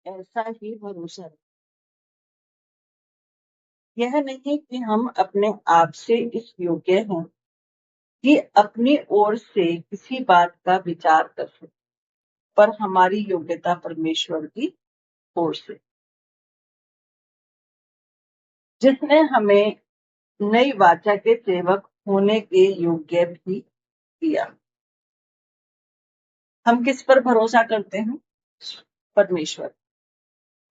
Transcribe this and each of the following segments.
ऐसा ही भरोसा रखें। यह नहीं कि हम अपने आप से इस योग्य हैं कि अपनी ओर से किसी बात का विचार कर सकें, पर हमारी योग्यता परमेश्वर की ओर से, जिसने हमें नई वाचा के सेवक होने के योग्य भी किया। हम किस पर भरोसा करते हैं? परमेश्वर।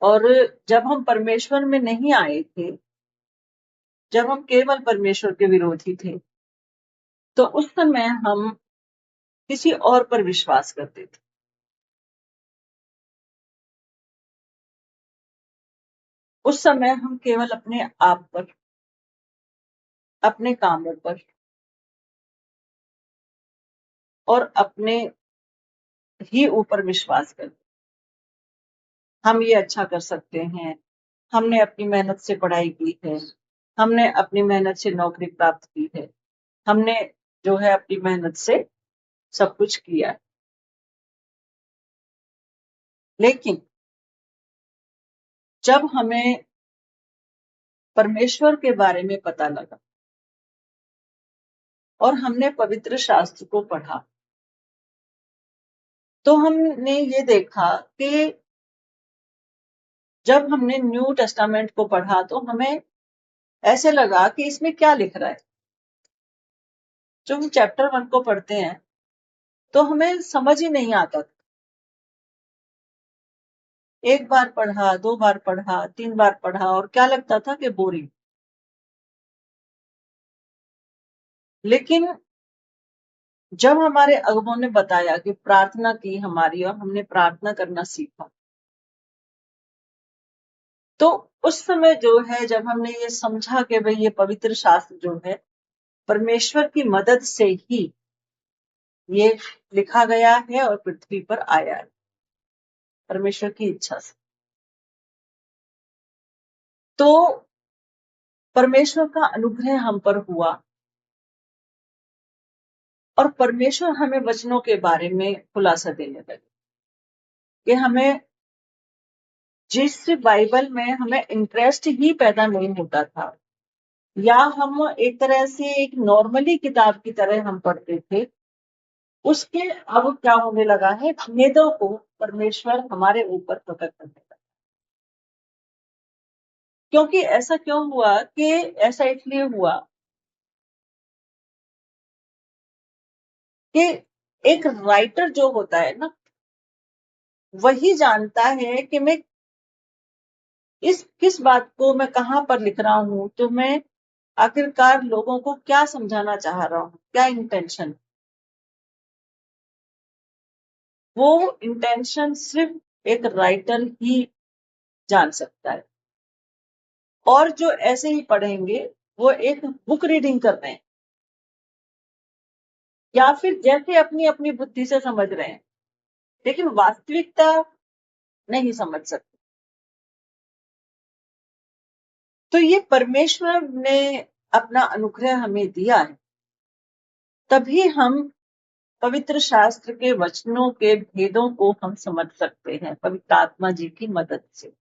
और जब हम परमेश्वर में नहीं आए थे, जब हम केवल परमेश्वर के विरोधी थे, तो उस समय हम किसी और पर विश्वास करते थे। उस समय हम केवल अपने आप पर, अपने कामों पर और अपने ही ऊपर विश्वास करते। हम ये अच्छा कर सकते हैं, हमने अपनी मेहनत से पढ़ाई की है, हमने अपनी मेहनत से नौकरी प्राप्त की है, हमने जो है अपनी मेहनत से सब कुछ किया है। लेकिन जब हमें परमेश्वर के बारे में पता लगा और हमने पवित्र शास्त्र को पढ़ा, तो हमने ये देखा कि जब हमने न्यू टेस्टामेंट को पढ़ा तो हमें ऐसे लगा कि इसमें क्या लिख रहा है। जब हम चैप्टर 1 को पढ़ते हैं तो हमें समझ ही नहीं आता था। एक बार पढ़ा, 2 बार पढ़ा, 3 बार पढ़ा और क्या लगता था कि बोरिंग। लेकिन जब हमारे अगुओं ने बताया कि प्रार्थना की हमारी और हमने प्रार्थना करना सीखा, तो उस समय जो है जब हमने ये समझा कि भाई ये पवित्र शास्त्र जो है परमेश्वर की मदद से ही ये लिखा गया है और पृथ्वी पर आया है, परमेश्वर की इच्छा से, तो परमेश्वर का अनुग्रह हम पर हुआ और परमेश्वर हमें वचनों के बारे में खुलासा देने लगे कि हमें जिस बाइबल में हमें इंटरेस्ट ही पैदा नहीं होता था, या हम एक तरह से एक नॉर्मली किताब की तरह हम पढ़ते थे, उसके अब क्या होने लगा है, भेदों को परमेश्वर हमारे ऊपर प्रकट करने लगा। क्योंकि ऐसा क्यों हुआ कि ऐसा इसलिए हुआ कि एक राइटर जो होता है ना, वही जानता है कि मैं किस बात को मैं कहां पर लिख रहा हूं, तो मैं आखिरकार लोगों को क्या समझाना चाह रहा हूं, क्या इंटेंशन। वो इंटेंशन सिर्फ एक राइटर ही जान सकता है। और जो ऐसे ही पढ़ेंगे वो एक बुक रीडिंग कर रहे हैं या फिर जैसे अपनी अपनी बुद्धि से समझ रहे हैं, लेकिन वास्तविकता नहीं समझ सकते। तो ये परमेश्वर ने अपना अनुग्रह हमें दिया है, तभी हम पवित्र शास्त्र के वचनों के भेदों को हम समझ सकते हैं पवित्र आत्मा जी की मदद से।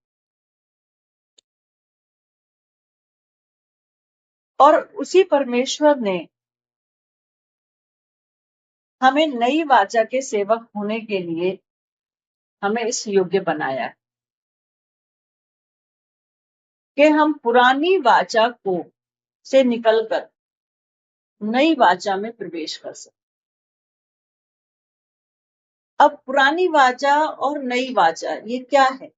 और उसी परमेश्वर ने हमें नई वाचा के सेवक होने के लिए हमें इस योग्य बनाया है कि हम पुरानी वाचा को से निकलकर नई वाचा में प्रवेश कर सकते। अब पुरानी वाचा और नई वाचा ये क्या है?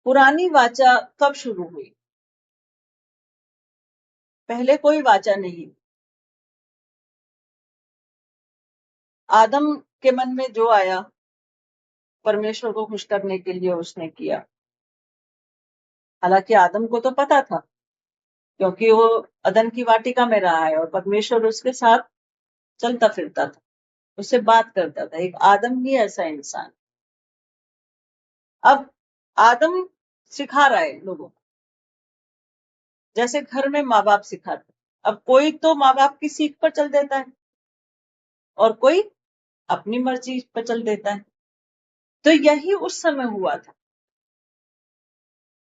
पुरानी वाचा कब शुरू हुई? पहले कोई वाचा नहीं। आदम के मन में जो आया परमेश्वर को खुश करने के लिए उसने किया। हालांकि आदम को तो पता था, क्योंकि वो अदन की वाटिका में रहा है और परमेश्वर उसके साथ चलता फिरता था, उससे बात करता था। एक आदम ही ऐसा इंसान। अब आदम सिखा रहा है लोगों को, जैसे घर में माँ बाप सिखाते। अब कोई तो माँ बाप की सीख पर चल देता है और कोई अपनी मर्जी पर चल देता है। तो यही उस समय हुआ था।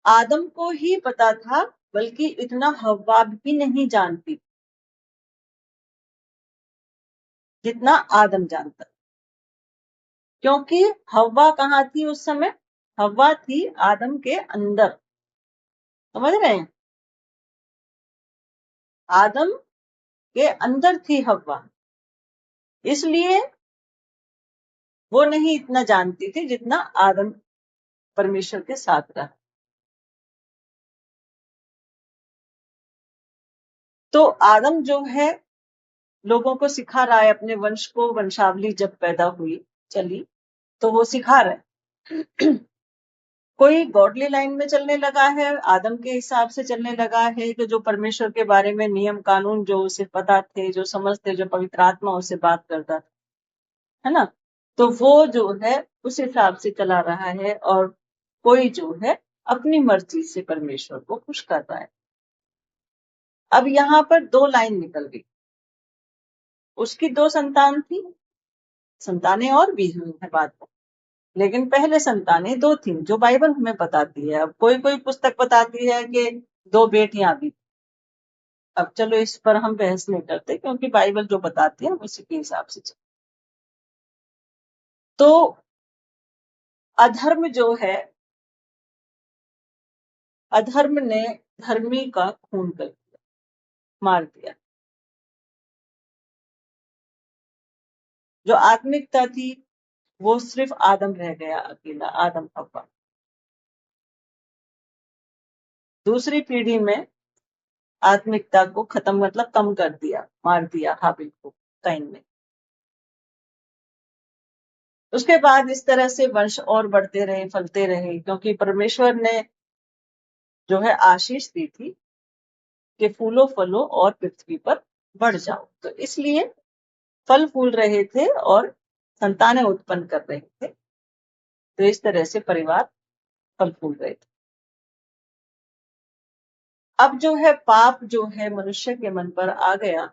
आदम को ही पता था, बल्कि इतना हव्वा भी नहीं जानती जितना आदम जानता, क्योंकि हव्वा कहाँ थी उस समय? हव्वा थी आदम के अंदर, समझ रहे हैं? आदम के अंदर थी हव्वा, इसलिए वो नहीं इतना जानती थी जितना आदम परमेश्वर के साथ रहा। तो आदम जो है लोगों को सिखा रहा है, अपने वंश को, वंशावली जब पैदा हुई चली तो वो सिखा रहे कोई गॉडली लाइन में चलने लगा है, आदम के हिसाब से चलने लगा है कि जो परमेश्वर के बारे में नियम कानून जो उसे पता थे, जो समझते, जो पवित्र आत्मा उससे बात करता था, है ना, तो वो जो है उस हिसाब से चला रहा है, और कोई जो है अपनी मर्जी से परमेश्वर को खुश कर रहा है। अब यहाँ पर दो लाइन निकल गई। उसकी दो संतान थी, संतानें और भी हुई है बाद में, लेकिन पहले संतानें दो थी, जो बाइबल हमें बताती है। अब कोई कोई पुस्तक बताती है कि दो बेटियां भी। अब चलो इस पर हम बहस नहीं करते, क्योंकि बाइबल जो बताती है उसी के हिसाब से चलते। तो अधर्म जो है, अधर्म ने धर्मी का खून कर दिया, मार दिया। जो आत्मिकता थी वो सिर्फ आदम रह गया, अकेला आदम हव्वा। दूसरी पीढ़ी में आत्मिकता को खत्म, मतलब कम कर दिया, मार दिया हाबिल को कैन में। उसके बाद इस तरह से वंश और बढ़ते रहे, फलते रहे, क्योंकि परमेश्वर ने जो है आशीष दी थी कि फूलो फलो और पृथ्वी पर बढ़ जाओ, तो इसलिए फल फूल रहे थे और संतानें उत्पन्न कर रहे थे। तो इस तरह से परिवार फल फूल रहे थे। अब जो है पाप जो है मनुष्य के मन पर आ गया,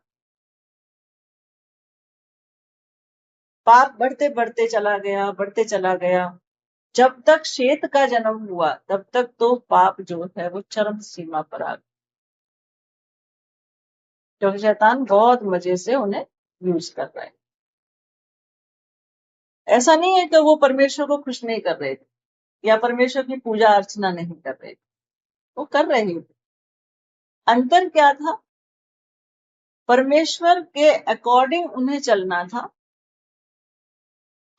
पाप बढ़ते बढ़ते चला गया, बढ़ते चला गया। जब तक शेत का जन्म हुआ तब तक तो पाप जो है वो चरम सीमा पर आ गया, क्योंकि शैतान बहुत मजे से उन्हें यूज कर रहा है। ऐसा नहीं है कि वो परमेश्वर को खुश नहीं कर रहे थे या परमेश्वर की पूजा अर्चना नहीं कर रहे थे, वो कर रहे थे। अंतर क्या था? परमेश्वर के अकॉर्डिंग उन्हें चलना था,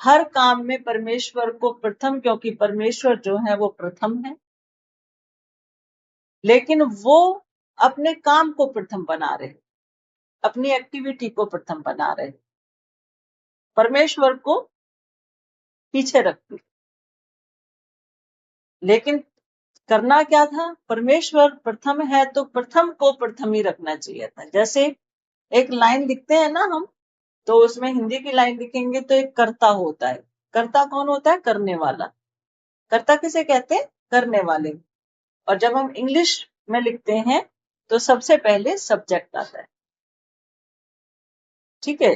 हर काम में परमेश्वर को प्रथम, क्योंकि परमेश्वर जो है वो प्रथम है। लेकिन वो अपने काम को प्रथम बना रहे, अपनी एक्टिविटी को प्रथम बना रहे, परमेश्वर को पीछे रखते। लेकिन करना क्या था? परमेश्वर प्रथम है तो प्रथम को प्रथम ही रखना चाहिए था। जैसे एक लाइन लिखते हैं ना हम, तो उसमें हिंदी की लाइन लिखेंगे तो एक कर्ता होता है। कर्ता कौन होता है? करने वाला। कर्ता किसे कहते हैं? करने वाले। और जब हम इंग्लिश में लिखते हैं तो सबसे पहले सब्जेक्ट आता है, ठीक है।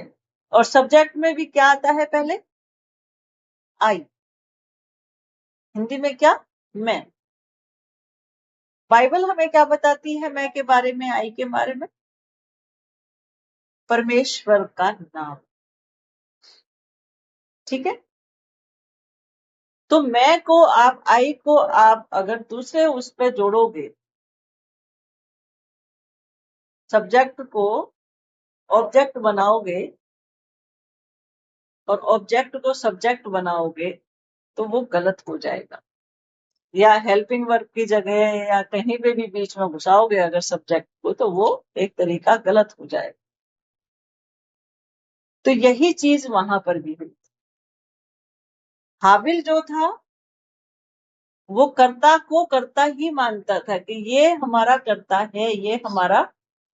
और सब्जेक्ट में भी क्या आता है? पहले आई। हिंदी में क्या? मैं। बाइबल हमें क्या बताती है मैं के बारे में, आई के बारे में? परमेश्वर का नाम, ठीक है। तो मैं को आप, आई को आप अगर दूसरे उस पर जोड़ोगे, सब्जेक्ट को ऑब्जेक्ट बनाओगे और ऑब्जेक्ट को सब्जेक्ट बनाओगे तो वो गलत हो जाएगा। या हेल्पिंग वर्ब की जगह या कहीं पे भी बीच में घुसाओगे अगर सब्जेक्ट को, तो वो एक तरीका गलत हो जाएगा। तो यही चीज वहां पर भी हुई। हाबिल जो था वो कर्ता को कर्ता ही मानता था कि ये हमारा कर्ता है, ये हमारा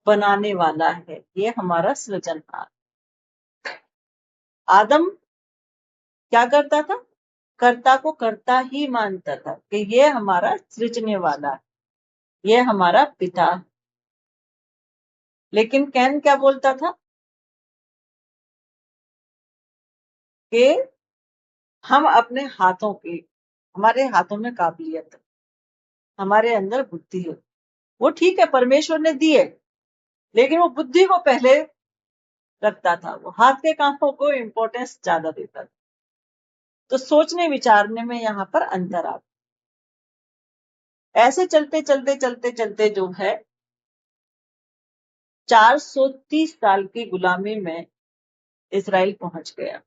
बनाने वाला है, ये हमारा सृजनहार। आदम क्या करता था? कर्ता को कर्ता ही मानता था कि ये हमारा सृजने वाला है, ये हमारा पिता। लेकिन कैन क्या बोलता था? कि हम अपने हाथों की, हमारे हाथों में काबिलियत है, हमारे अंदर बुद्धि है, वो ठीक है परमेश्वर ने दी है, लेकिन वो बुद्धि को पहले रखता था, वो हाथ के कामों को इम्पोर्टेंस ज्यादा देता था। तो सोचने विचारने में यहाँ पर अंतर आता। ऐसे चलते चलते चलते चलते जो है 430 साल की गुलामी में इजराइल पहुंच गया।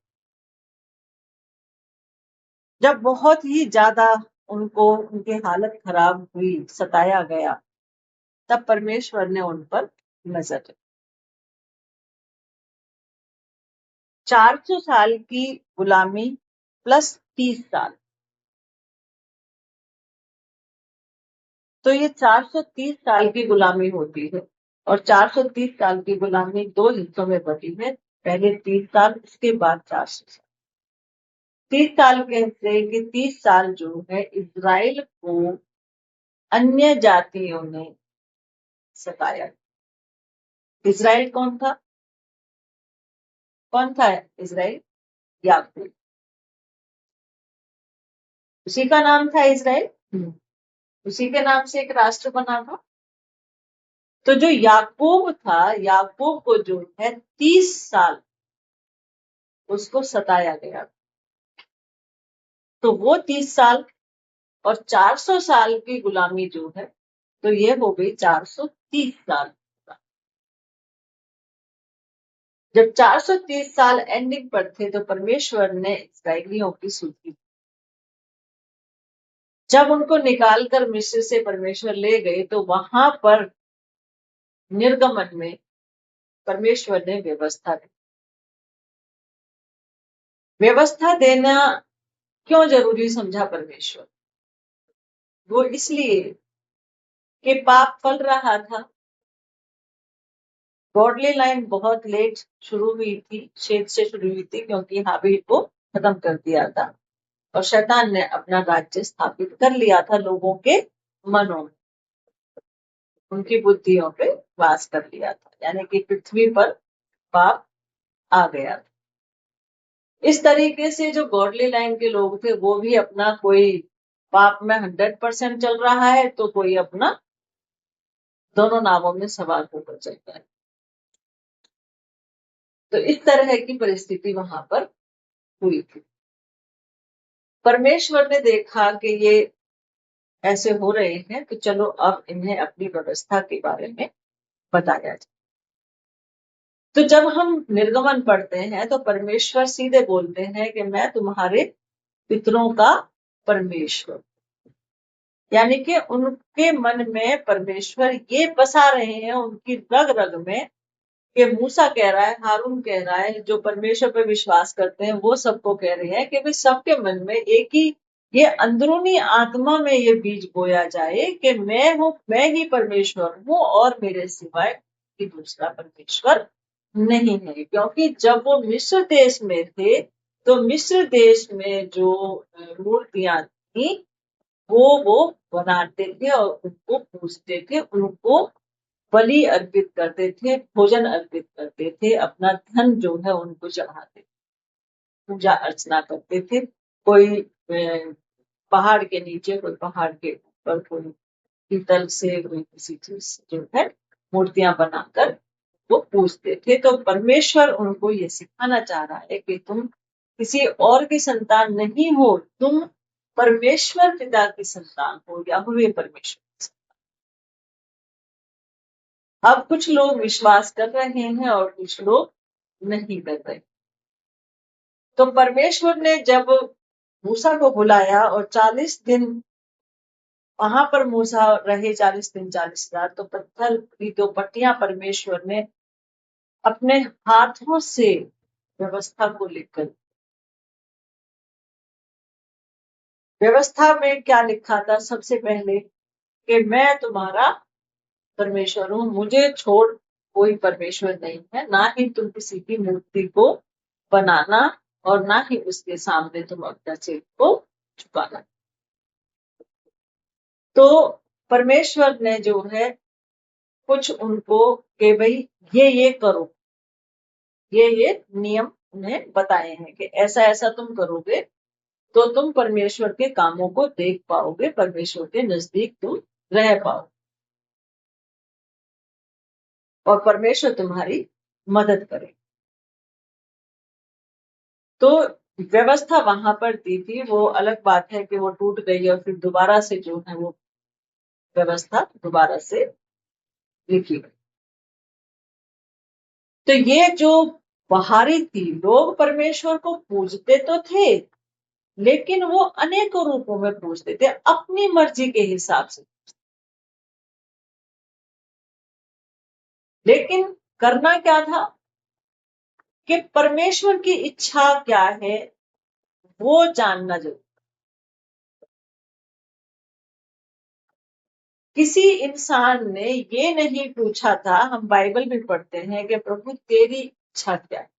जब बहुत ही ज्यादा उनको उनकी हालत खराब हुई, सताया गया, तब परमेश्वर ने उन पर नजर रखी। 400 साल की गुलामी प्लस 30 साल, तो ये 430 साल की गुलामी होती है। और 430 साल की गुलामी दो हिस्सों में बटी है, पहले 30 साल, उसके बाद 400 साल। 30 साल कहते हैं कि 30 साल जो है इजराइल को अन्य जातियों ने सताया। इजराइल कौन था? कौन था इजराइल? याकूब, उसी का नाम था इजराइल, उसी के नाम से एक राष्ट्र बना था। तो जो याकूब था, याकूब को जो है 30 साल उसको सताया गया। तो वो 30 साल और 400 साल की गुलामी जो है, तो ये हो गई 430 साल। जब 430 साल एंडिंग पर थे तो परमेश्वर ने इस्राएलियों की सुधी। जब उनको निकालकर मिस्र से परमेश्वर ले गए तो वहां पर निर्गमन में परमेश्वर ने व्यवस्था दी। व्यवस्था देना क्यों जरूरी समझा परमेश्वर? वो इसलिए कि पाप फल रहा था। गॉडली लाइन बहुत लेट शुरू हुई थी, शेद से शुरू हुई थी, क्योंकि हाबिल को खत्म कर दिया था और शैतान ने अपना राज्य स्थापित कर लिया था लोगों के मनों में, उनकी बुद्धियों पे वास कर लिया था, यानी कि पृथ्वी पर पाप आ गया था। इस तरीके से जो गॉडली लाइन के लोग थे वो भी अपना कोई पाप में 100% चल रहा है, तो कोई अपना दोनों नावों में सवार होकर चलता है। तो इस तरह की परिस्थिति वहां पर हुई थी। परमेश्वर ने देखा कि ये ऐसे हो रहे हैं, तो चलो अब इन्हें अपनी व्यवस्था के बारे में बताया जाए। तो जब हम निर्गमन पढ़ते हैं तो परमेश्वर सीधे बोलते हैं कि मैं तुम्हारे पितरों का परमेश्वर, यानी कि उनके मन में परमेश्वर ये बसा रहे हैं, उनकी रग रग में, कि मूसा कह रहा है, हारून कह रहा है, जो परमेश्वर पर विश्वास करते हैं वो सबको कह रहे हैं कि भाई सबके मन में एक ही ये अंदरूनी आत्मा में ये बीज बोया जाए कि मैं ही परमेश्वर हूँ और मेरे सिवाय कोई दूसरा परमेश्वर नहीं है। क्योंकि जब वो मिस्र देश में थे तो मिस्र देश में जो मूर्तियां थी वो बनाते थे और उनको पूजते थे, उनको बलि अर्पित करते थे, भोजन अर्पित करते थे, अपना धन जो है उनको चढ़ाते थे, पूजा अर्चना करते थे। कोई पहाड़ के नीचे, कोई पहाड़ के ऊपर, कोई पीतल से, कोई किसी चीज से जो है मूर्तियां बनाकर वो पूजते थे। तो परमेश्वर उनको ये सिखाना चाह रहा है कि तुम किसी और की संतान नहीं हो, तुम परमेश्वर पिता की संतान हो, याहूवे परमेश्वर। अब कुछ लोग विश्वास कर रहे हैं और कुछ लोग नहीं कर रहे। तो परमेश्वर ने जब मूसा को बुलाया और 40 दिन वहां पर मूसा रहे, 40 दिन 40 रात, तो पत्थर की दो पट्टियां परमेश्वर ने अपने हाथों से व्यवस्था को लिखकर। व्यवस्था में क्या लिखा था? सबसे पहले कि मैं तुम्हारा परमेश्वर हूं, मुझे छोड़ कोई परमेश्वर नहीं है, ना ही तुम किसी की मूर्ति को बनाना और ना ही उसके सामने तुम अपना सिर को झुकाना। तो परमेश्वर ने जो है कुछ उनको कि भाई ये करो, ये नियम उन्हें बताए हैं कि ऐसा ऐसा तुम करोगे तो तुम परमेश्वर के कामों को देख पाओगे, परमेश्वर के नजदीक तुम रह पाओ और परमेश्वर तुम्हारी मदद करे। तो व्यवस्था वहां पर दी थी। वो अलग बात है कि वो टूट गई और फिर दोबारा से जो है वो व्यवस्था दोबारा से लिखी गई। तो ये जो बाहरी थी, लोग परमेश्वर को पूजते तो थे लेकिन वो अनेकों रूपों में पूजते थे, अपनी मर्जी के हिसाब से। लेकिन करना क्या था कि परमेश्वर की इच्छा क्या है वो जानना जरूरी। किसी इंसान ने ये नहीं पूछा था, हम बाइबल में पढ़ते हैं कि प्रभु तेरी इच्छा क्या है।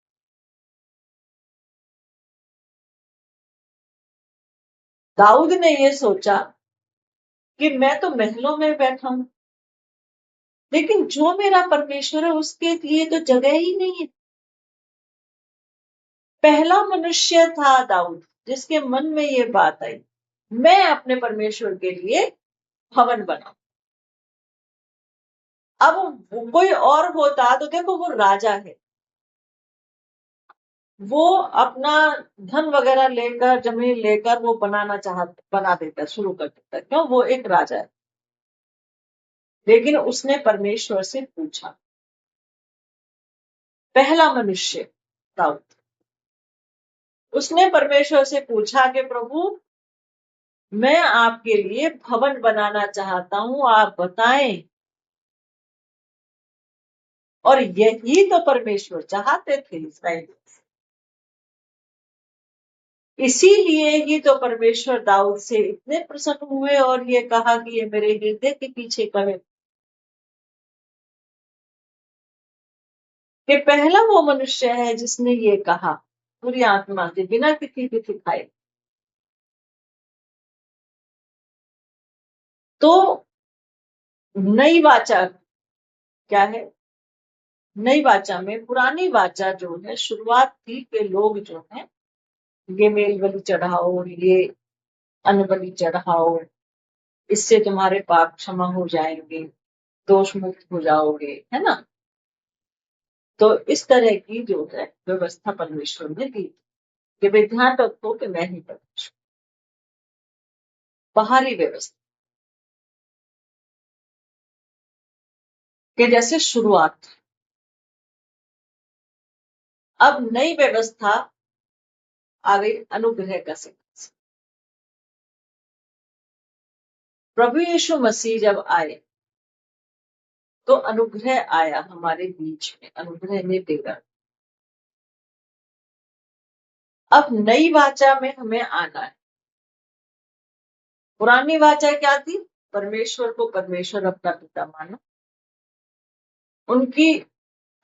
दाऊद ने ये सोचा कि मैं तो महलों में बैठा हूं लेकिन जो मेरा परमेश्वर है उसके लिए तो जगह ही नहीं है। पहला मनुष्य था दाऊद जिसके मन में ये बात आई, मैं अपने परमेश्वर के लिए भवन बनाऊं। अब वो कोई और होता तो देखो वो राजा है, वो अपना धन वगैरह लेकर जमीन लेकर वो बना देता, शुरू कर देता, क्यों, वो एक राजा है। लेकिन उसने परमेश्वर से पूछा, पहला मनुष्य दाऊद, उसने परमेश्वर से पूछा कि प्रभु मैं आपके लिए भवन बनाना चाहता हूं, आप बताएं। और यही तो परमेश्वर चाहते थे इस्राएल। इसीलिए ही तो परमेश्वर दाऊद से इतने प्रसन्न हुए और ये कहा कि ये मेरे हृदय के पीछे का है, कि पहला वो मनुष्य है जिसने ये कहा पूरी आत्मा से बिना किसी के सिखाए। तो नई वाचा क्या है? नई वाचा में पुरानी वाचा जो है शुरुआत थी के लोग जो है ये मेल बलि चढ़ाओ, ये अन्न बलि चढ़ाओ, इससे तुम्हारे पाप क्षमा हो जाएंगे, दोष मुक्त हो जाओगे, है ना। तो इस तरह की जो है व्यवस्था परमेश्वर ने दी कि वे ध्यान रखो कि मैं ही परमेश्वर। बाहरी व्यवस्था के जैसे शुरुआत। अब नई व्यवस्था आ गई अनुग्रह का सिंहासन। प्रभु यीशु मसीह जब आए तो अनुग्रह आया हमारे बीच में, अनुग्रह ने डेरा। अब नई वाचा में हमें आना है। पुरानी वाचा क्या थी? परमेश्वर को परमेश्वर अपना पिता मानो, उनकी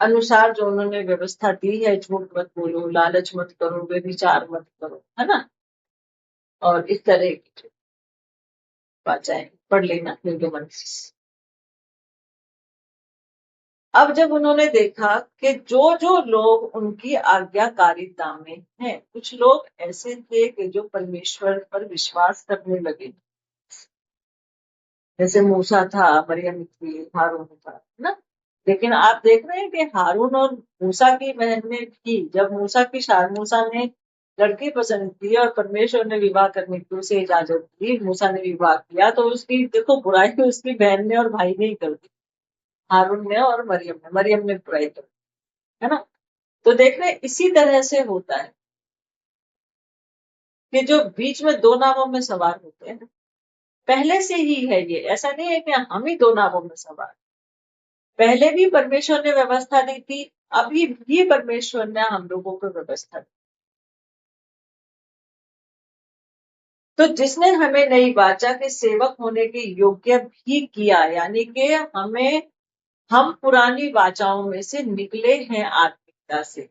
अनुसार जो उन्होंने व्यवस्था दी है, झूठ मत बोलो, लालच मत करो, व्यभिचार मत करो, है ना। और इस तरह की वाचाएं पढ़ लेना निर्गमन से। अब जब उन्होंने देखा कि जो जो लोग उनकी आज्ञाकारिता में हैं, कुछ लोग ऐसे थे कि जो परमेश्वर पर विश्वास करने लगे, जैसे मूसा था, मरियम थी, हारून था, है ना। लेकिन आप देख रहे हैं कि हारून और मूसा की बहन ने की, जब मूसा ने लड़की पसंद की और परमेश्वर ने विवाह करने की उसे इजाजत दी, मूसा ने विवाह किया, तो उसकी देखो बुराई उसकी बहन ने और भाई ने ही कर दी, हारून ने और मरियम ने बुराई कर दी, है ना। तो देख रहे इसी तरह से होता है कि जो बीच में दो नावों में सवार होते हैं, पहले से ही है ये, ऐसा नहीं है कि हम ही दो नावों में सवार। पहले भी परमेश्वर ने व्यवस्था दी थी, अभी भी परमेश्वर ने हम लोगों को व्यवस्था दी। तो जिसने हमें नई वाचा के सेवक होने के योग्य भी किया, यानी कि हम पुरानी वाचाओं में से निकले हैं आत्मिकता से।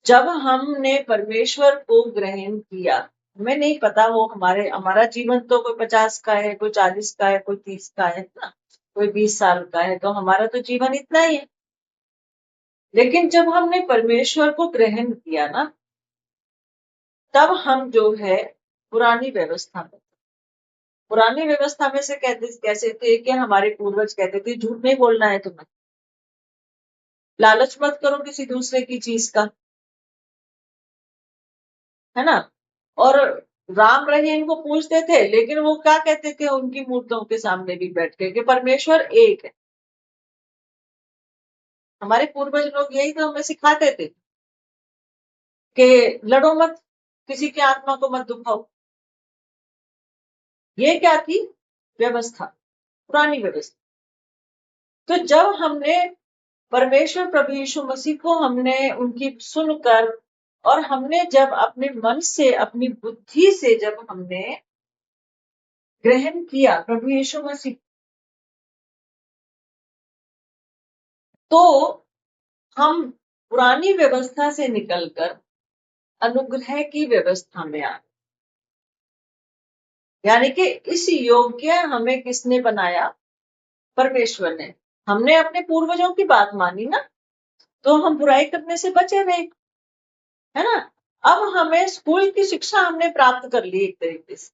जब हमने परमेश्वर को ग्रहण किया, हमें नहीं पता वो हमारा जीवन तो कोई 50 का है, कोई 40 का है, कोई 30 का है ना, कोई 20 साल का है, तो हमारा तो जीवन इतना ही है। लेकिन जब हमने परमेश्वर को ग्रहण किया ना, तब हम जो है पुरानी व्यवस्था में, पुरानी व्यवस्था में से कहते कैसे थे कि हमारे पूर्वज कहते थे झूठ नहीं बोलना है तुम्हें, लालच मत करो किसी दूसरे की चीज का, है ना। और राम रहीम को पूछते थे, लेकिन वो क्या कहते थे उनकी मूर्तों के सामने भी बैठ के कि परमेश्वर एक है। हमारे पूर्वज लोग यही तो हमें सिखाते थे कि लड़ो मत, किसी की आत्मा को मत दुखाओ। ये क्या थी? व्यवस्था, पुरानी व्यवस्था। तो जब हमने परमेश्वर प्रभु यीशु मसीह को हमने उनकी सुनकर, और हमने जब अपने मन से अपनी बुद्धि से जब हमने ग्रहण किया प्रभु यीशु मसीह, तो हम पुरानी व्यवस्था से निकलकर अनुग्रह की व्यवस्था में आ, यानी कि इस योग्य हमें किसने बनाया? परमेश्वर ने। हमने अपने पूर्वजों की बात मानी ना, तो हम बुराई करने से बचे रहे, है ना। अब हमें स्कूल की शिक्षा हमने प्राप्त कर ली एक तरीके से,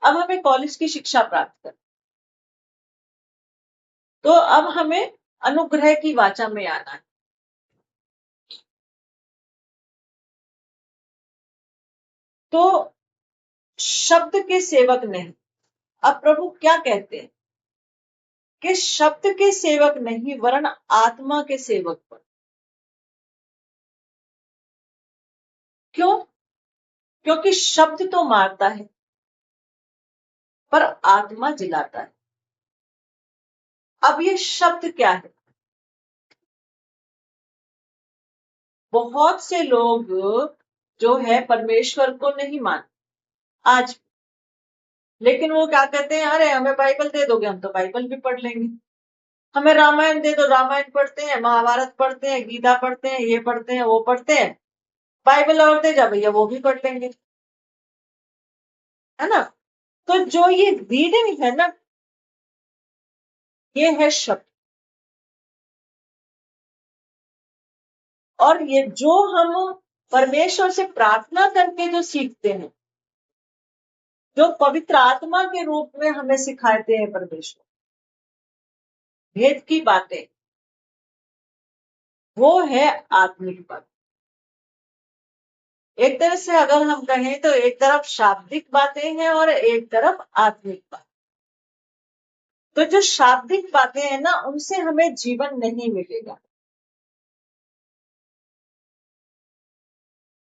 अब हमें कॉलेज की शिक्षा प्राप्त कर, तो अब हमें अनुग्रह की वाचा में आना है। तो शब्द के सेवक नहीं। अब प्रभु क्या कहते हैं कि शब्द के सेवक नहीं वरन आत्मा के सेवक पर। क्यों? क्योंकि शब्द तो मारता है पर आत्मा जिलाता है। अब ये शब्द क्या है? बहुत से लोग जो है परमेश्वर को नहीं मानते आज, लेकिन वो क्या कहते हैं, अरे हमें बाइबल दे दोगे हम तो बाइबल भी पढ़ लेंगे, हमें रामायण दे दो रामायण पढ़ते हैं, महाभारत पढ़ते हैं, गीता पढ़ते हैं, ये पढ़ते हैं वो पढ़ते हैं, बाइबल और दे जा भैया वो भी पढ़ लेंगे, है ना। तो जो ये रीडिंग है ना, ये है शब्द। और ये जो हम परमेश्वर से प्रार्थना करके जो सीखते हैं, जो पवित्र आत्मा के रूप में हमें सिखाते हैं परमेश्वर, भेद की बातें, वो है आत्मिक बात। एक तरह से अगर हम कहें तो एक तरफ शाब्दिक बातें हैं और एक तरफ आत्मिक बात। तो जो शाब्दिक बातें हैं ना, उनसे हमें जीवन नहीं मिलेगा।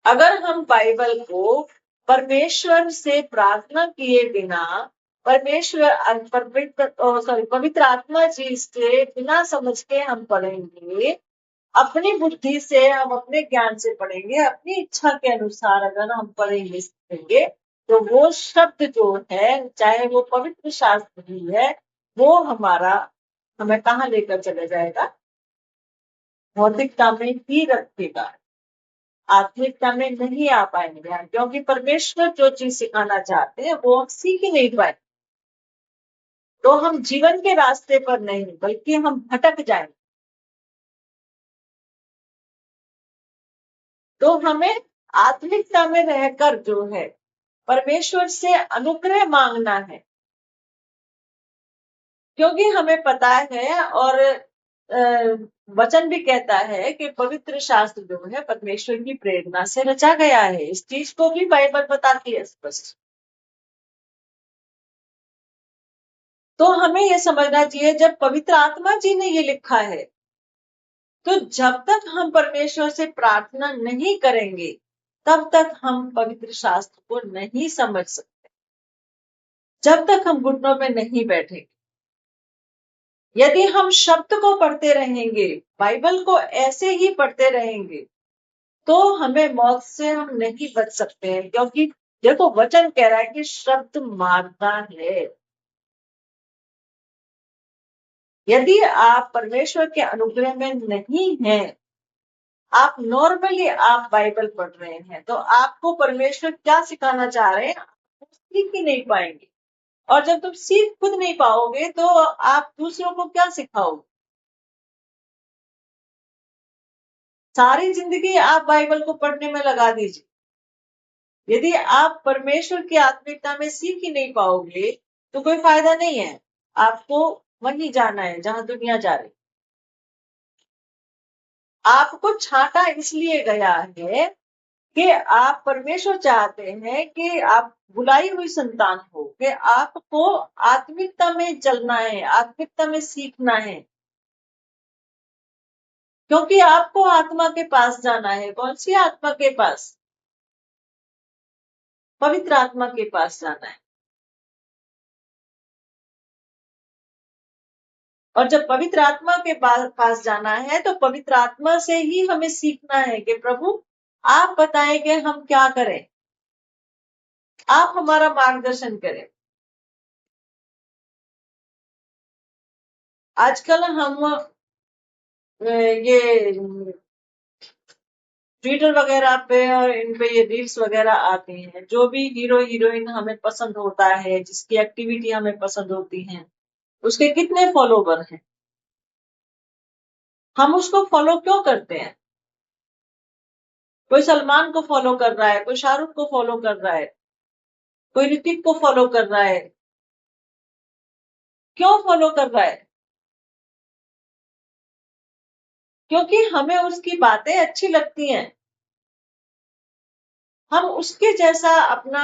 अगर हम बाइबल को परमेश्वर से प्रार्थना किए बिना, पवित्र आत्मा जी से बिना समझ के हम पढ़ेंगे, अपनी बुद्धि से हम अपने ज्ञान से पढ़ेंगे, अपनी इच्छा के अनुसार अगर हम पढ़ेंगे सीखेंगे, तो वो शब्द जो है, चाहे वो पवित्र शास्त्र भी है, वो हमें कहाँ लेकर चले जाएगा? भौतिकता में ही रखेगा, आत्मिकता में नहीं आ पाएंगे हम, क्योंकि परमेश्वर जो चीज सिखाना चाहते हैं वो हम सीख ही नहीं पाए, तो हम जीवन के रास्ते पर नहीं बल्कि हम भटक जाएंगे। तो हमें आत्मिकता में रहकर जो है परमेश्वर से अनुग्रह मांगना है, क्योंकि हमें पता है और वचन भी कहता है कि पवित्र शास्त्र जो है परमेश्वर की प्रेरणा से रचा गया है। इस चीज को भी बाइबल बताती है स्पष्ट। तो हमें यह समझना चाहिए, जब पवित्र आत्मा जी ने ये लिखा है, तो जब तक हम परमेश्वर से प्रार्थना नहीं करेंगे तब तक हम पवित्र शास्त्र को नहीं समझ सकते, जब तक हम घुटनों में नहीं बैठेंगे। यदि हम शब्द को पढ़ते रहेंगे, बाइबल को ऐसे ही पढ़ते रहेंगे, तो हमें मौत से हम नहीं बच सकते हैं, क्योंकि देखो वचन कह रहा है कि शब्द मारता है। यदि आप परमेश्वर के अनुग्रह में नहीं हैं, आप नॉर्मली आप बाइबल पढ़ रहे हैं, तो आपको परमेश्वर क्या सिखाना चाह रहे हैं आप सीख ही नहीं पाएंगे। और जब तुम सीख खुद नहीं पाओगे तो आप दूसरों को क्या सिखाओगे? सारी जिंदगी आप बाइबल को पढ़ने में लगा दीजिए, यदि आप परमेश्वर की आत्मिकता में सीख ही नहीं पाओगे तो कोई फायदा नहीं है। आपको वहीं जाना है जहां दुनिया जा रही। आपको छांटा इसलिए गया है कि आप परमेश्वर चाहते हैं कि आप बुलाई हुई संतान हो, कि आपको आत्मिकता में चलना है, आत्मिकता में सीखना है, क्योंकि आपको आत्मा के पास जाना है। कौन सी आत्मा के पास? पवित्र आत्मा के पास जाना है। और जब पवित्र आत्मा के पास जाना है तो पवित्र आत्मा से ही हमें सीखना है कि प्रभु आप बताएं कि हम क्या करें, आप हमारा मार्गदर्शन करें। आजकल हम ये ट्विटर वगैरह पे और इन पे ये रील्स वगैरह आती हैं, जो भी हीरो हीरोइन हमें पसंद होता है, जिसकी एक्टिविटी हमें पसंद होती है, उसके कितने फॉलोवर हैं, हम उसको फॉलो क्यों करते हैं? कोई सलमान को फॉलो कर रहा है, कोई शाहरुख को फॉलो कर रहा है, कोई ऋतिक को फॉलो कर रहा है। क्यों फॉलो कर रहा है? क्योंकि हमें उसकी बातें अच्छी लगती हैं, हम उसके जैसा अपना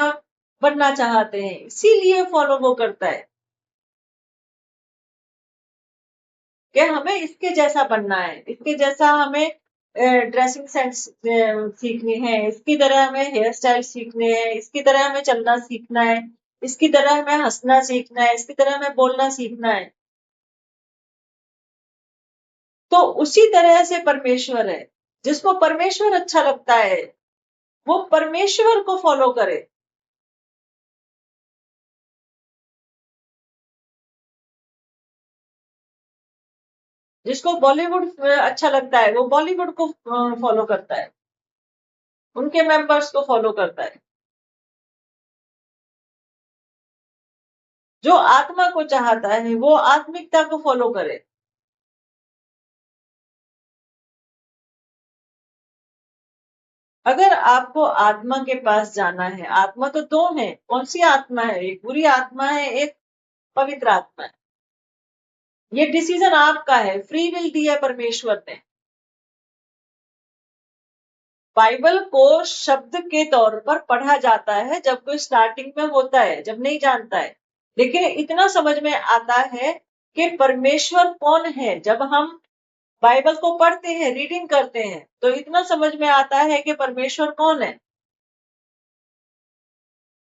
बनना चाहते हैं, इसीलिए फॉलो वो करता है कि हमें इसके जैसा बनना है, इसके जैसा हमें ड्रेसिंग सेंस सीखनी है, इसकी तरह हमें हेयर स्टाइल सीखने हैं, इसकी तरह हमें चलना सीखना है, इसकी तरह हमें हंसना सीखना है, इसकी तरह हमें बोलना सीखना है। तो उसी तरह से परमेश्वर है, जिसको परमेश्वर अच्छा लगता है वो परमेश्वर को फॉलो करे। जिसको बॉलीवुड अच्छा लगता है वो बॉलीवुड को फॉलो करता है, उनके मेंबर्स को फॉलो करता है। जो आत्मा को चाहता है वो आत्मिकता को फॉलो करे। अगर आपको आत्मा के पास जाना है, आत्मा तो दो है, कौन सी आत्मा है? एक बुरी आत्मा है, एक पवित्र आत्मा है। ये डिसीजन आपका है, फ्री विल दी है परमेश्वर ने। बाइबल को शब्द के तौर पर पढ़ा जाता है जब कोई स्टार्टिंग में होता है, जब नहीं जानता है, लेकिन इतना समझ में आता है कि परमेश्वर कौन है। जब हम बाइबल को पढ़ते हैं, रीडिंग करते हैं, तो इतना समझ में आता है कि परमेश्वर कौन है।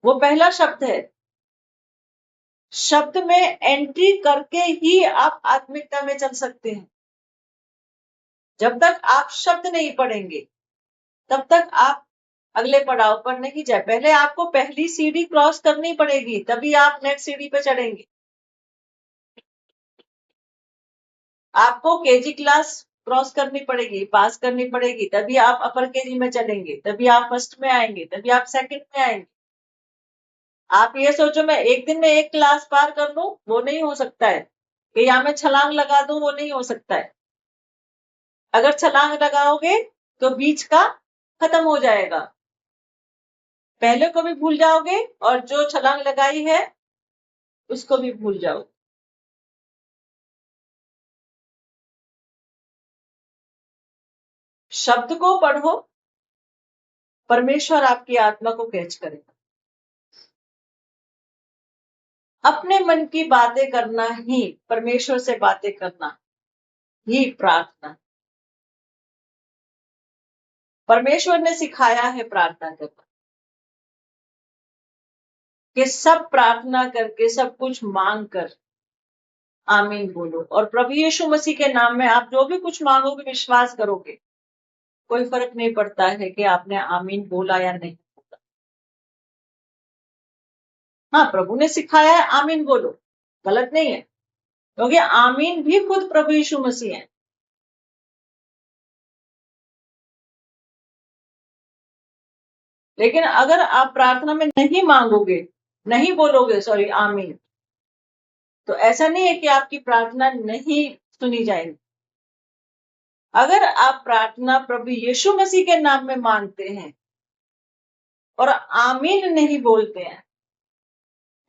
वो पहला शब्द है। शब्द में एंट्री करके ही आप आत्मिकता में चल सकते हैं। जब तक आप शब्द नहीं पढ़ेंगे तब तक आप अगले पड़ाव पर नहीं जाए। पहले आपको पहली सीढ़ी क्रॉस करनी पड़ेगी, तभी आप नेक्स्ट सीढ़ी पे चढ़ेंगे। आपको केजी क्लास क्रॉस करनी पड़ेगी, पास करनी पड़ेगी, तभी आप अपर केजी में चलेंगे, तभी आप फर्स्ट में आएंगे, तभी आप सेकंड में आएंगे। आप ये सोचो मैं एक दिन में एक क्लास पार कर लूं, वो नहीं हो सकता है। कि या मैं छलांग लगा दूं, वो नहीं हो सकता है। अगर छलांग लगाओगे तो बीच का खत्म हो जाएगा, पहले को भी भूल जाओगे और जो छलांग लगाई है उसको भी भूल जाओ। शब्द को पढ़ो, परमेश्वर आपकी आत्मा को कैच करेगा। अपने मन की बातें करना ही, परमेश्वर से बातें करना ही प्रार्थना। परमेश्वर ने सिखाया है प्रार्थना करना, कि सब प्रार्थना करके सब कुछ मांग कर आमीन बोलो। और प्रभु यीशु मसीह के नाम में आप जो भी कुछ मांगोगे, विश्वास करोगे, कोई फर्क नहीं पड़ता है कि आपने आमीन बोला या नहीं बोला। हाँ, प्रभु ने सिखाया है आमीन बोलो, गलत नहीं है, क्योंकि आमीन भी खुद प्रभु यीशु मसीह है। लेकिन अगर आप प्रार्थना में नहीं मांगोगे, नहीं बोलोगे, सॉरी, आमीन, तो ऐसा नहीं है कि आपकी प्रार्थना नहीं सुनी जाएगी। अगर आप प्रार्थना प्रभु यीशु मसीह के नाम में मांगते हैं और आमीन नहीं बोलते हैं,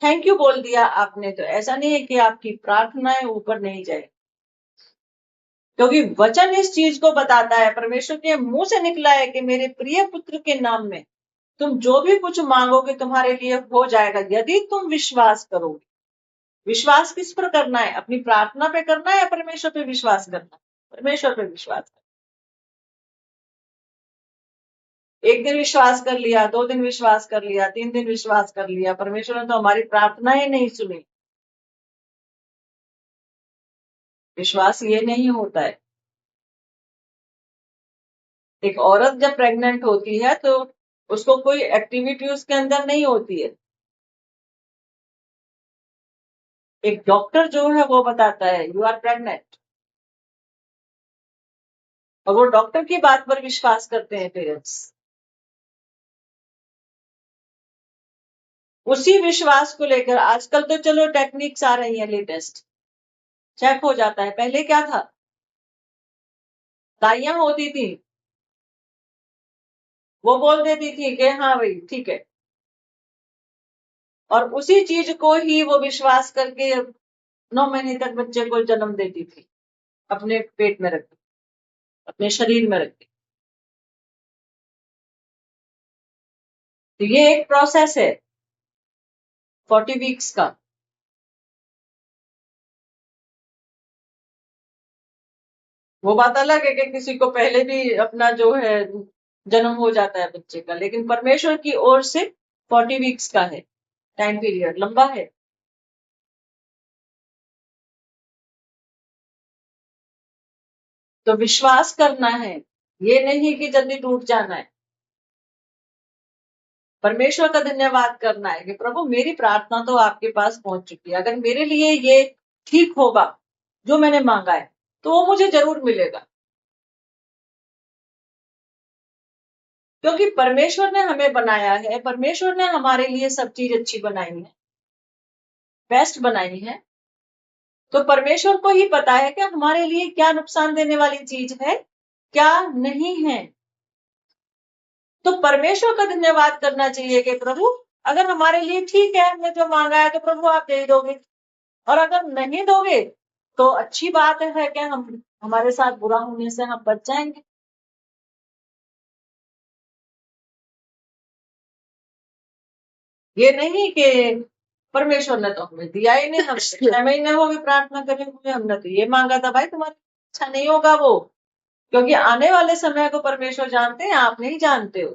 थैंक यू बोल दिया आपने, तो ऐसा नहीं है कि आपकी प्रार्थनाएं ऊपर नहीं जाए, क्योंकि वचन इस चीज को बताता है, परमेश्वर के मुंह से निकला है कि मेरे प्रिय पुत्र के नाम में तुम जो भी कुछ मांगोगे तुम्हारे लिए हो जाएगा, यदि तुम विश्वास करोगे। विश्वास किस पर करना है? अपनी प्रार्थना पे करना है या परमेश्वर पे विश्वास करना है? परमेश्वर पे विश्वास करना। एक दिन विश्वास कर लिया, 2 दिन विश्वास कर लिया, 3 दिन विश्वास कर लिया, परमेश्वर ने तो हमारी प्रार्थना ही नहीं सुनी। विश्वास ये नहीं होता है। एक औरत जब प्रेग्नेंट होती है तो उसको कोई एक्टिविटी उसके अंदर नहीं होती है। एक डॉक्टर जो है वो बताता है यू आर प्रेग्नेंट, और वो डॉक्टर की बात पर विश्वास करते हैं पेरेंट्स। उसी विश्वास को लेकर आजकल तो चलो टेक्निक्स आ रही है लेटेस्ट, चेक हो जाता है। पहले क्या था? दाइयां होती थी, वो बोल देती थी कि हाँ भाई ठीक है, और उसी चीज को ही वो विश्वास करके 9 महीने तक बच्चे को जन्म देती थी, अपने पेट में रखती, अपने शरीर में रखती। तो ये एक प्रोसेस है 40 वीक्स का। वो बात अलग है कि किसी को पहले भी अपना जो है जन्म हो जाता है बच्चे का, लेकिन परमेश्वर की ओर से 40 वीक्स का है टाइम पीरियड, लंबा है। तो विश्वास करना है, ये नहीं कि जल्दी टूट जाना है। परमेश्वर का धन्यवाद करना है कि प्रभु मेरी प्रार्थना तो आपके पास पहुंच चुकी है, अगर मेरे लिए ये ठीक होगा जो मैंने मांगा है तो वो मुझे जरूर मिलेगा, क्योंकि परमेश्वर ने हमें बनाया है, परमेश्वर ने हमारे लिए सब चीज अच्छी बनाई है, बेस्ट बनाई है। तो परमेश्वर को ही पता है कि हमारे लिए क्या नुकसान देने वाली चीज है, क्या नहीं है। तो परमेश्वर का धन्यवाद करना चाहिए कि प्रभु अगर हमारे लिए ठीक है, हमने जो मांगा है तो प्रभु आप दे दोगे, और अगर नहीं दोगे तो अच्छी बात है कि हम हमारे साथ बुरा होने से हम बच जाएंगे। ये नहीं कि परमेश्वर ने तो हमें दिया ही नहीं, हम 6 महीने हो गए प्रार्थना करे हुए, हमने तो ये मांगा था। भाई तुम्हारी अच्छा नहीं होगा वो, क्योंकि आने वाले समय को परमेश्वर जानते हैं, आप नहीं जानते हो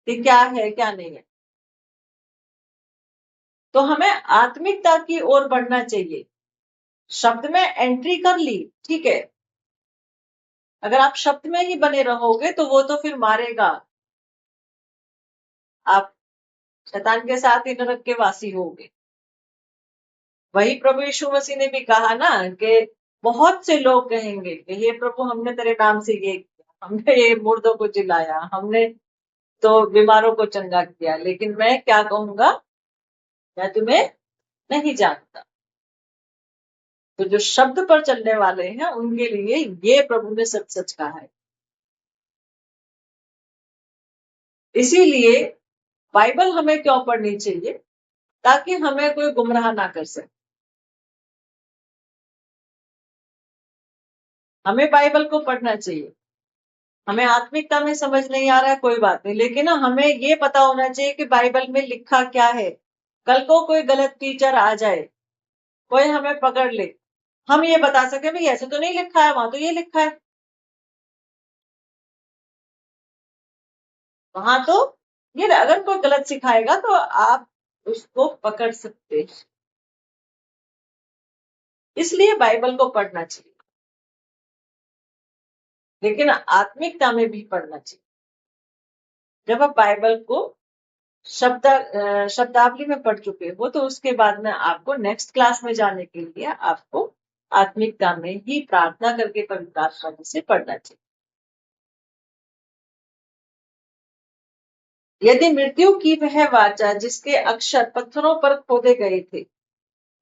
कि क्या है क्या नहीं है। तो हमें आत्मिकता की ओर बढ़ना चाहिए। शब्द में एंट्री कर ली, ठीक है, अगर आप शब्द में ही बने रहोगे तो वो तो फिर मारेगा, आप शैतान के साथ ही नरक के वासी होगे। वही प्रभु यीशु मसीह ने भी कहा ना कि बहुत से लोग कहेंगे कि हे प्रभु हमने तेरे नाम से ये किया, हमने ये मुर्दों को जिलाया, हमने तो बीमारों को चंगा किया, लेकिन मैं क्या कहूंगा, मैं तुम्हें नहीं जानता। तो जो शब्द पर चलने वाले हैं उनके लिए ये प्रभु ने सच सच कहा है। इसीलिए बाइबल हमें क्यों पढ़नी चाहिए? ताकि हमें कोई गुमराह ना कर सके। हमें बाइबल को पढ़ना चाहिए। हमें आत्मिकता में समझ नहीं आ रहा है, कोई बात नहीं, लेकिन ना हमें ये पता होना चाहिए कि बाइबल में लिखा क्या है। कल को कोई गलत टीचर आ जाए, कोई हमें पकड़ ले, हम ये बता सके भाई ऐसे तो नहीं लिखा है, वहां तो ये लिखा है। वहां तो ये, अगर कोई गलत सिखाएगा तो आप उसको पकड़ सकते हैं। इसलिए बाइबल को पढ़ना चाहिए, लेकिन आत्मिकता में भी पढ़ना चाहिए। जब आप बाइबल को शब्दावली में पढ़ चुके हो तो उसके बाद में आपको नेक्स्ट क्लास में जाने के लिए आपको आत्मिकता में ही प्रार्थना करके पवित्र आत्मा से पढ़ना चाहिए। यदि मृत्यु की वह वाचा जिसके अक्षर पत्थरों पर खोदे गए थे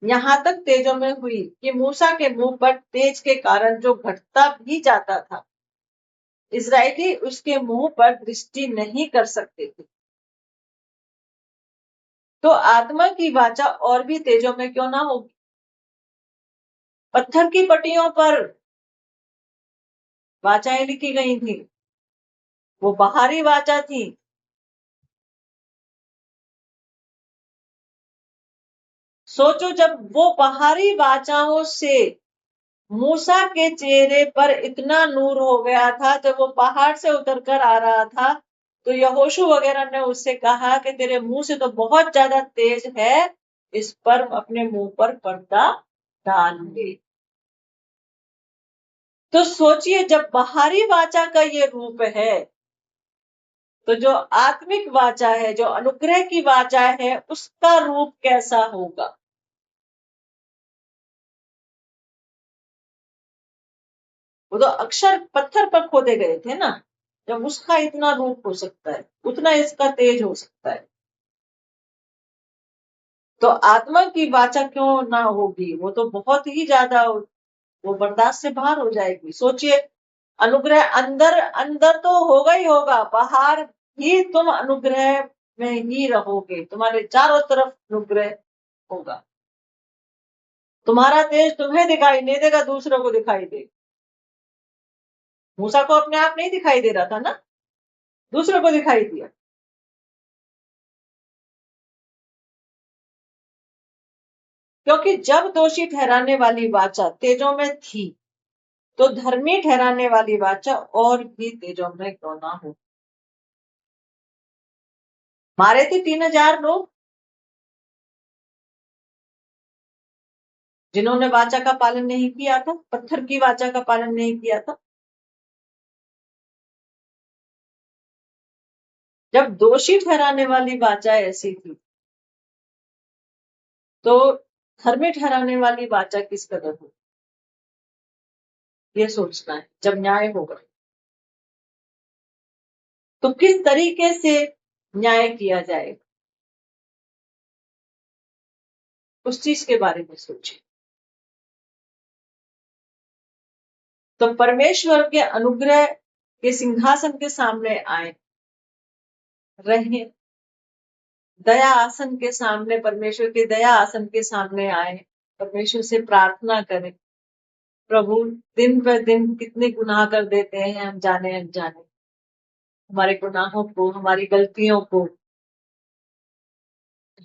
यहां तक तेजों में हुई कि मूसा के मुंह पर तेज के कारण जो घटता भी जाता था, इजरायली उसके मुंह पर दृष्टि नहीं कर सकते थे। तो आत्मा की वाचा और भी तेजों में क्यों ना होगी? पत्थर की पट्टियों पर वाचाएं लिखी गई थी, वो बाहरी वाचा थी। सोचो, जब वो बाहरी वाचाओं से मूसा के चेहरे पर इतना नूर हो गया था, जब वो पहाड़ से उतर कर आ रहा था, तो यहोशू वगैरह ने उससे कहा कि तेरे मुंह से तो बहुत ज्यादा तेज है, इस पर अपने मुंह पर पर्दा डाल दे। तो सोचिए, जब बाहरी वाचा का ये रूप है, तो जो आत्मिक वाचा है, जो अनुग्रह की वाचा है, उसका रूप कैसा होगा? वो तो अक्षर पत्थर पर खोदे गए थे ना। जब उसका इतना रूप हो सकता है, उतना इसका तेज हो सकता है, तो आत्मा की वाचा क्यों ना होगी? वो तो बहुत ही ज्यादा, वो बर्दाश्त से बाहर हो जाएगी। सोचिए, अनुग्रह अंदर अंदर तो होगा ही होगा, बाहर भी तुम अनुग्रह में ही रहोगे, तुम्हारे चारों तरफ अनुग्रह होगा। तुम्हारा तेज तुम्हें दिखाई नहीं देगा, दूसरों को दिखाई दे। मूसा को अपने आप नहीं दिखाई दे रहा था ना, दूसरों को दिखाई दिया। क्योंकि जब दोषी ठहराने वाली वाचा तेजों में थी, तो धर्मी ठहराने वाली वाचा और भी तेजों में क्यों ना हो। मारे थे 3,000 लोग, जिन्होंने वाचा का पालन नहीं किया था, पत्थर की वाचा का पालन नहीं किया था। जब दोषी ठहराने वाली वाचा ऐसी थी, तो धर्मी ठहराने वाली वाचा किस कदर हो, ये सोचना है। जब न्याय होगा, तो किस तरीके से न्याय किया जाएगा, उस चीज के बारे में सोचिए। तो परमेश्वर के अनुग्रह के सिंहासन के सामने आए, रहे, दया आसन के सामने, परमेश्वर के दया आसन के सामने आए, परमेश्वर से प्रार्थना करें, प्रभु दिन ब दिन कितने गुनाह कर देते हैं हम, जाने अनजाने। हमारे गुनाहों को, हमारी गलतियों को,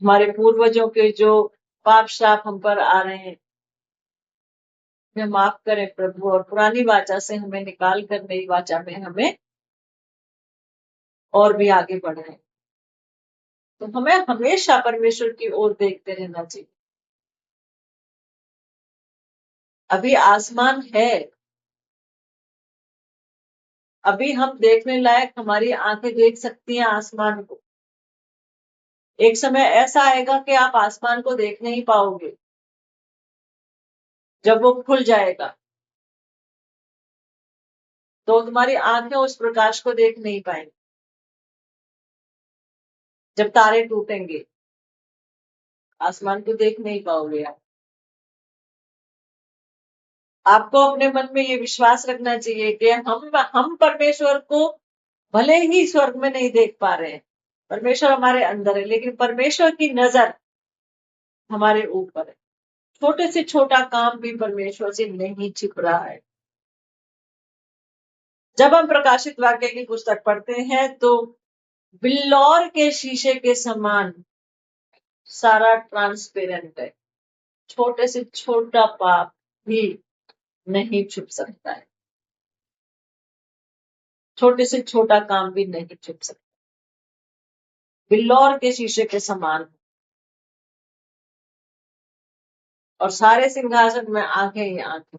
हमारे पूर्वजों के जो पाप श्राप हम पर आ रहे हैं, हमें माफ करें प्रभु, और पुरानी वाचा से हमें निकाल कर नई वाचा में हमें और भी आगे बढ़ाएं। तो हमें हमेशा परमेश्वर की ओर देखते रहना चाहिए। अभी आसमान है, अभी हम देखने लायक, हमारी आंखें देख सकती हैं आसमान को। एक समय ऐसा आएगा कि आप आसमान को देख नहीं पाओगे, जब वो खुल जाएगा, तो तुम्हारी आंखें उस प्रकाश को देख नहीं पाएंगी। जब तारे टूटेंगे, आसमान को देख नहीं पाओगे आप। आपको अपने मन में ये विश्वास रखना चाहिए कि हम परमेश्वर को भले ही स्वर्ग में नहीं देख पा रहे हैं, परमेश्वर हमारे अंदर है, लेकिन परमेश्वर की नजर हमारे ऊपर है। छोटे से छोटा काम भी परमेश्वर से नहीं छिप रहा है। जब हम प्रकाशित वाक्य की पुस्तक पढ़ते हैं, तो बिल्लौर के शीशे के समान सारा ट्रांसपेरेंट है। छोटे से छोटा पाप भी नहीं छुप सकता है, छोटे से छोटा काम भी नहीं छुप सकता। बिल्लौर के शीशे के समान, और सारे सिंहासन में आंखें ही आंखें।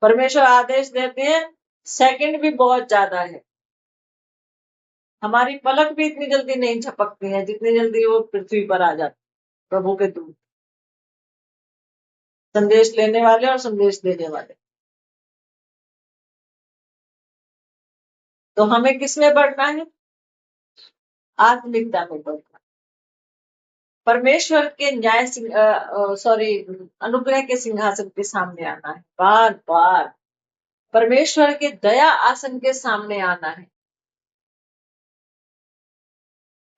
परमेश्वर आदेश देते हैं, सेकंड भी बहुत ज्यादा है। हमारी पलक भी इतनी जल्दी नहीं झपकती है जितनी जल्दी वो पृथ्वी पर आ जाते प्रभु के दूत, संदेश लेने वाले और संदेश देने वाले। तो हमें किसमें बढ़ना है? आत्मिकता में बढ़ना। परमेश्वर के अनुग्रह के सिंहासन के सामने आना है, बार बार परमेश्वर के दया आसन के सामने आना है।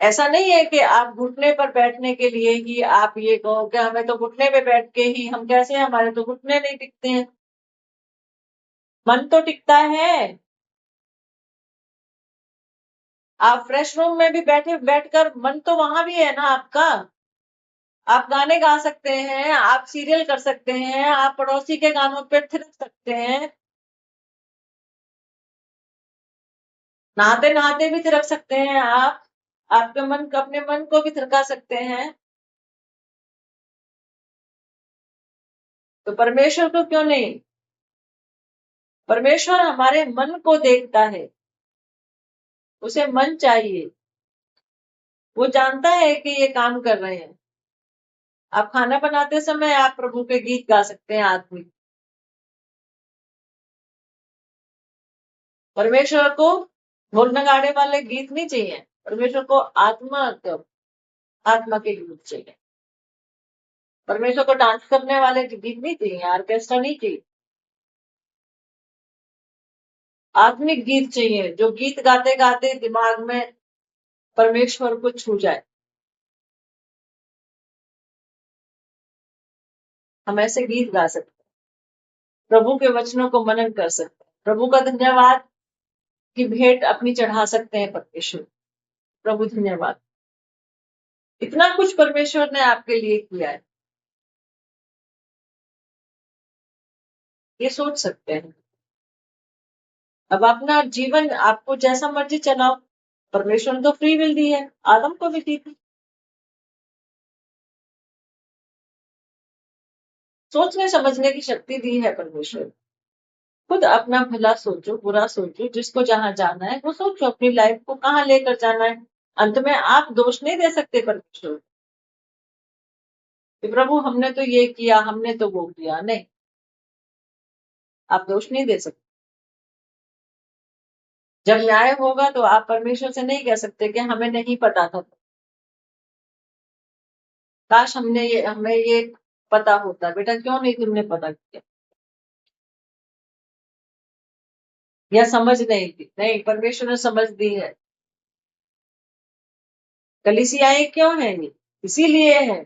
ऐसा नहीं है कि आप घुटने पर बैठने के लिए ही आप ये कहो कि हमें तो घुटने पे बैठ के ही हम कैसे, हमारे तो घुटने नहीं टिकते हैं। मन तो टिकता है। आप फ्रेश रूम में भी बैठकर मन तो वहां भी है ना आपका। आप गाने गा सकते हैं, आप सीरियल कर सकते हैं, आप पड़ोसी के गानों पे थिरक सकते हैं, नहाते नहाते भी थिरक सकते हैं आप। अपने मन को भी थिरका सकते हैं। तो परमेश्वर को क्यों नहीं? परमेश्वर हमारे मन को देखता है, उसे मन चाहिए। वो जानता है कि ये काम कर रहे हैं। आप खाना बनाते समय आप प्रभु के गीत गा सकते हैं आत्मिक। परमेश्वर को ढोल नगाड़े वाले गीत नहीं चाहिए, परमेश्वर को आत्मा के गीत चाहिए। परमेश्वर को डांस करने वाले गीत नहीं चाहिए, ऑर्केस्ट्रा नहीं चाहिए। आत्मिक गीत चाहिए, जो गीत गाते गाते दिमाग में परमेश्वर को छू जाए। हम ऐसे गीत गा सकते हैं, प्रभु के वचनों को मनन कर सकते हैं, प्रभु का धन्यवाद की भेंट अपनी चढ़ा सकते हैं परमेश्वर। प्रभु धन्यवाद, इतना कुछ परमेश्वर ने आपके लिए किया है, ये सोच सकते हैं। अब अपना जीवन आपको जैसा मर्जी चलाओ, परमेश्वर ने तो फ्री विल दी है, आदम को भी दी थी। सोचने समझने की शक्ति दी है परमेश्वर। खुद अपना भला सोचो, बुरा सोचो, जिसको जहां जाना है वो सोचो, अपनी लाइफ को कहां लेकर जाना है। अंत में आप दोष नहीं दे सकते परमेश्वर कि प्रभु हमने तो ये किया, हमने तो वो किया, नहीं, आप दोष नहीं दे सकते। जब न्याय होगा तो आप परमेश्वर से नहीं कह सकते कि हमें नहीं पता था, काश हमें ये पता होता। बेटा क्यों नहीं तुमने पता किया, या समझ नहीं थी? नहीं, परमेश्वर ने समझ दी है। कलीसियाएं क्यों है ये? इसीलिए है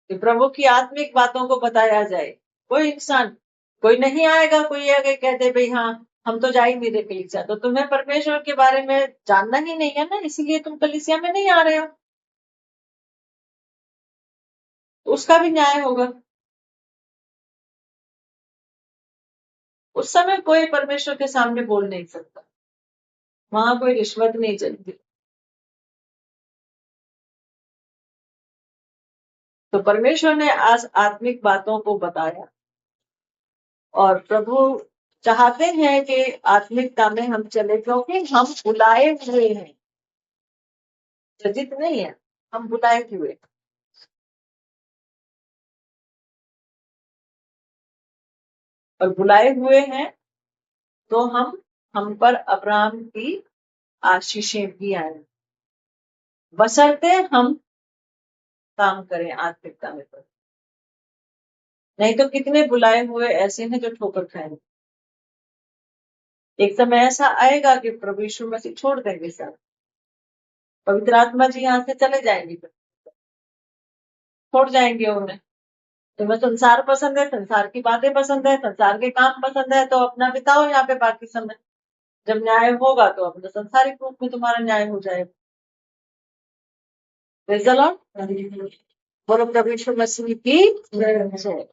कि प्रभु की आत्मिक बातों को बताया जाए। कोई इंसान, कोई नहीं आएगा, कोई आगे कह दे भाई हाँ हम तो जा ही नहीं रहे कलीसिया, तो तुम्हें परमेश्वर के बारे में जानना ही नहीं है ना, इसीलिए तुम कलीसिया में नहीं आ रहे हो। तो उसका भी न्याय होगा। उस समय कोई परमेश्वर के सामने बोल नहीं सकता, वहां कोई रिश्वत नहीं चलती। तो परमेश्वर ने आज आत्मिक बातों को बताया, और प्रभु चाहते हैं कि आत्मिकता में हम चले, क्योंकि हम बुलाए हुए हैं, रजित नहीं है, हम बुलाए हुए। और बुलाए हुए हैं तो हम पर अब्राहम की आशीषें भी आए, बशर्ते हम काम करें आत्मिकता में। तो नहीं तो कितने बुलाए हुए ऐसे हैं जो ठोकर खाएंगे। एक समय ऐसा आएगा कि प्रभु यीशु मसीह छोड़ देंगे सब, पवित्र आत्मा जी यहाँ से चले जाएंगे, छोड़ जाएंगे उन्हें। तुम्हें संसार पसंद है, संसार की बातें पसंद है, संसार के काम पसंद है, तो अपना बिताओ यहाँ पे बाकी समय। जब न्याय होगा तो अपने संसारिक रूप में तुम्हारा न्याय हो जाएगा। Praise the Lord। बोलो प्रभु यीशु मसीह की जय।